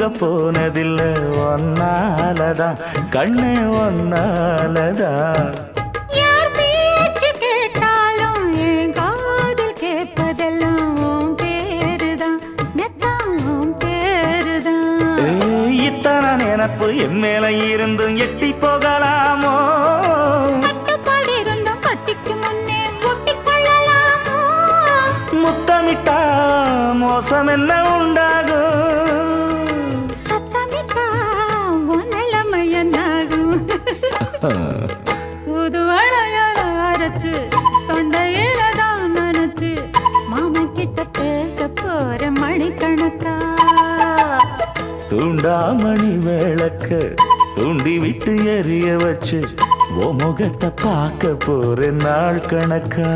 தூங்க போனதில்லை ஒன்னாலதான் கண்ணே ஒன்னாலதான். யார் பேச்சு கேட்டாலும் என் காதில் கேட்பதெல்லாம் உன் பேருதான் மெத்தான் உன் பேருதான். இத்தனை நினப்பு என் மேல இருந்தும் எட்டி போகலாமோ? கட்டுப்பாடு இருந்தும் கட்டிக்கு முன்னே ஒட்டிக்கொள்ளலாமோ? முத்தமிட்டா மோசம் என்ன உண்டாகும்? சத்தமிட்டா உன் நிலைமை என்னாகும்? புது வளையல அரைச்சு தொண்டையில தான் நினைச்சு மாமா கிட்ட பேச போற மணிக்கணக்கா. தூண்டாமணி விளக்க தூண்டி விட்டு எரிய வச்சு ஓ முகத்தை பார்க்க போற நாள் கணக்கா.